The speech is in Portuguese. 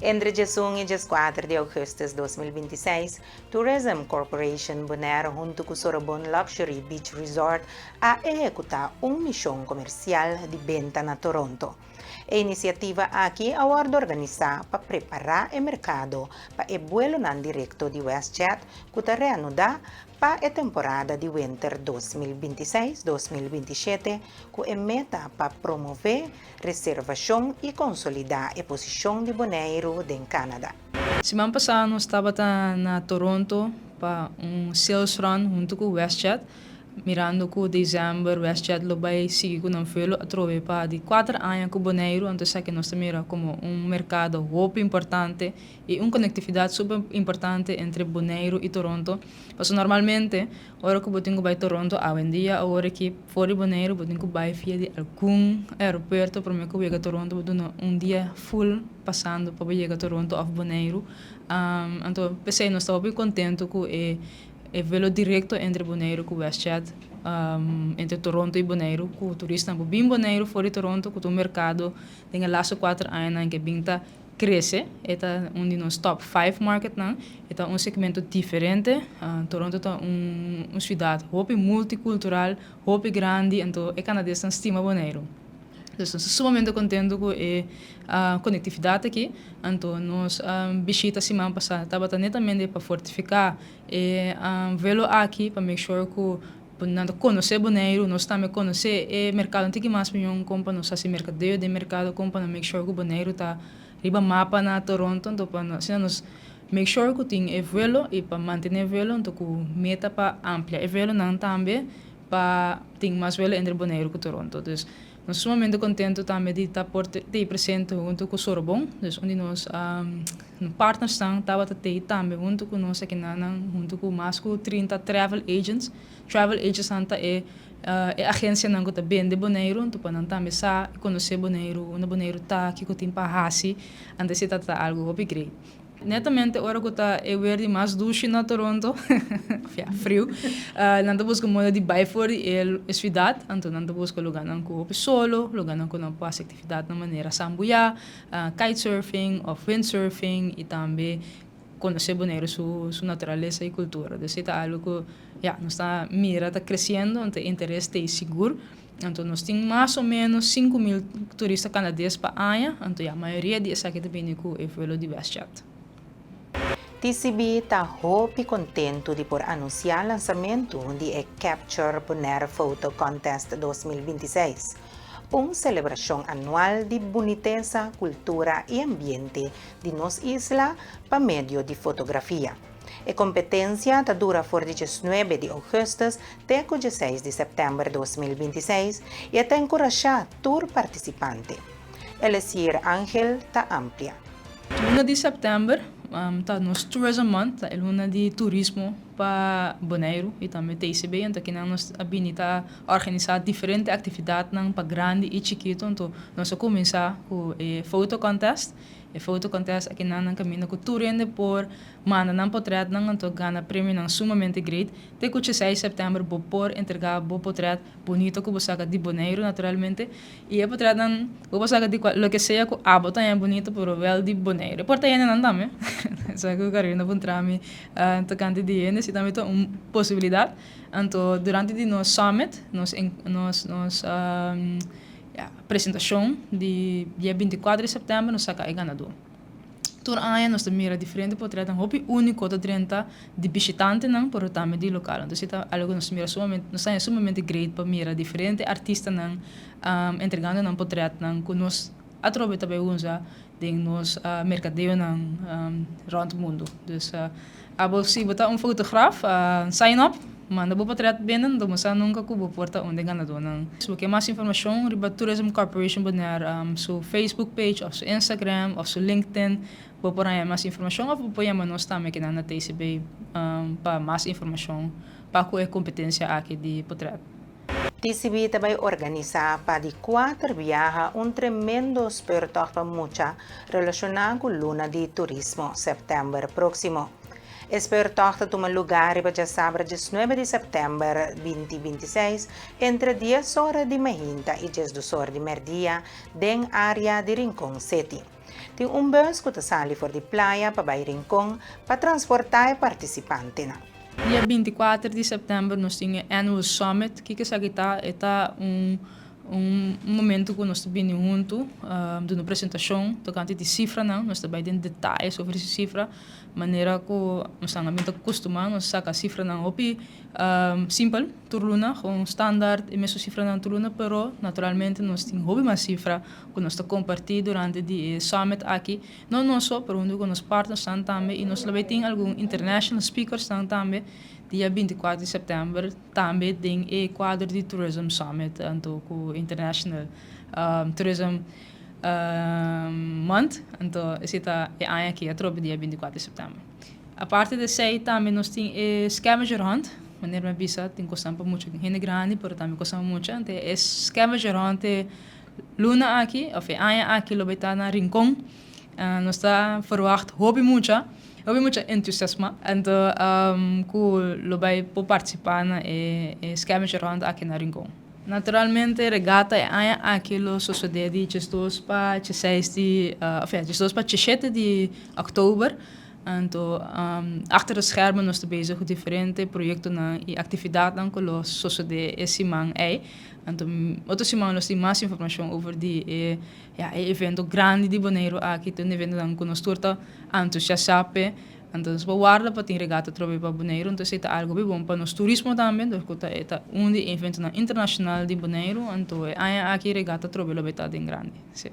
Entre 1 e 4 de agosto de 2026, Tourism Corporation Bonaire junto com Sorobon Luxury Beach Resort a executar missão comercial de venda na Toronto. A iniciativa aqui aguarda organizar para preparar o mercado para o vuelo não direto de WestJet que está reanudar para a temporada de winter 2026-2027 com a meta para promover reservação e consolidar a posição de Bonaire em Canadá. Semana passada nós estávamos na Toronto para sales run junto com o WestJet. Mirando que dezembro WestJet lo vai seguir com um voo a trove para de 4 anos com Bonaire, então que nós mira como mercado muito importante e conectividade super importante entre Bonaire e Toronto. Porque normalmente, hora que eu tenho para Toronto, hoje em dia, hora que fora de Bonaire, eu tenho para via de algum aeroporto para mim que eu a Toronto, eu dia full passando para chegar a Toronto ou Bonaire. Então, pensei, nós estávamos bem contentes com é voo direto entre Bonaire e WestJet, entre Toronto e Bonaire, que o turista não bem Bonaire fora de Toronto, que o mercado tem as 4 anos que binta cresce, é um dos top 5 market não, é segmento diferente. Toronto é uma cidade muito multicultural, muito grande, então é canadense estima Bonaire. Então, estou sumamente contente com a conectividade aqui. Então, nós visitamos semana passada, estava netamente para fortificar e vê-lo aqui para make sure que nós conhecer Bonaire, nós também conhecer o mercado antigo mais para nós fazer mercadeio de mercado, para make sure que Bonaire está riba mapa na Toronto, então para nós make sure que tem o voo e para manter o voo, então que meta para ampliar o voo não também para ter mais voo entre Bonaire e Toronto. Então, nós somos sumamente contentes também de estar presente junto com o Sorobon, onde nós partners estamos também junto com nós aqui junto com mais de 30 travel agents. Travel agents é a agência que está vende Bonaire, então para também conhecer Bonaire, onde Bonaire está, aqui que tem para Hassi, antes de estar algo upgrade. Netamente, agora que está de mais duche na Toronto, frio, não busca moda de bairro fora a cidade, então não busca lugar com solo, lugar com não passa atividade de maneira sambuia, kitesurfing, ou windsurfing e também conhecer Bonaire sua natureza e cultura. Então, é algo que nós está mira está crescendo, então interesse é seguro. Então, nós temos mais ou menos 5.000 turistas canadenses por ano, então a maioria dessa aqui depende com o voo de WestJet. TCB está muito contente de por anunciar o lançamento de Capture Bonaire Photo Contest 2026, uma celebração anual de boniteza, cultura e ambiente de nossa isla para meio de fotografia. A competência dura de 19 de agosto até 16 de setembro de 2026 e está encorajado tour participante. Elegir Ángel está amplia. 1 de setembro está nos Tourism Month, é luna de turismo para Bonaire e também TCB, então que nós habilita a organizar diferentes atividades para grande e chiquito, então nós começar com o photo contest. O photo contest aqui nós caminho com tudo por manda não portrait não então ganha prêmio não sumamente great. Até que 16 de setembro vou por entregar o portrait bonito que você de Bonaire naturalmente e o portrait não você de lo que seja que abo também é bonito por well de Bonaire. Porta ainda não dá, né? Só que o cara não encontramos tocante de eles e também uma possibilidade. Então durante o nosso summit nós apresentação de dia 24 de setembro nós saca ganador. Todo ano nós mira diferente portrait um único de 30 de visitante não por também de local. Então está algo nós mira sumamente great para mira diferente artista não entregando um portrait não que nós atrove também usa de nos mercadeio não rond mundo. Dus se botar fotograaf sign up manda o portrait bem, então você nunca cubo porta onde ganador não. Se você quer mais informação, riba Tourism Corporation Bonaire, seu Facebook page, ou seu Instagram, ou seu LinkedIn, vou por aí mais informação, ou vou pôr nós também que na TCB para mais informação, para a competência aqui de portrait. TCB também organiza para de 4 viagens tremendo esperto para muita relacionado com a luna de turismo, setembro próximo. Esperto toma lugar para sábado 19 de setembro 2026 entre 10 horas de manhã e 12 horas de meio-dia, na área de Rincón City. Tem bus que sali for de playa para Bay Rincón para transportar participante na. Dia 24 de setembro nós tínhamos Annual Summit, que está momento que nós estamos juntos, de uma apresentação, tocante de cifra, não, nós estamos dando detalhes sobre essa cifra, maneira que nós estamos acostumados, nós sacamos a cifra não, simples, turluna, com standard, e mesmo cifra não turluna, pero naturalmente nós temos mais cifra que nós estamos compartilhando durante o summit aqui, não só, pero onde nós partners estão também, e nós também temos alguns international speakers estão também, dia 24 de setembro também tem o quadro de Tourism Summit então com International Tourism Month então esse está aqui a tropa dia 24 de setembro. A parte de sei também nós temos scavenger hunt, maneira me bisa tem costuma muito gente grande, pero também costuma muito então é scavenger hunt luna aqui, ou aqui lo beta na Rincón, nós está verwacht hobby muito entusiasmo, então lo vai participar na scavenger hunt aqui na Rincón. Naturalmente, regata é aquilo sucede de 2 para 17 de outubro. Então, achter de schermen nós estamos bezig com diferentes projetos e atividades que nós sucede esse ano. Então, outra semana nós temos mais informação sobre o evento grande de Bonaire aqui, um evento que nós estamos entusiasmados. Então, nós guarda para ter regata para Bonaire, então é algo bom para nós turismo também, porque é evento internacional de Bonaire, então aqui regata para o grande. Sim.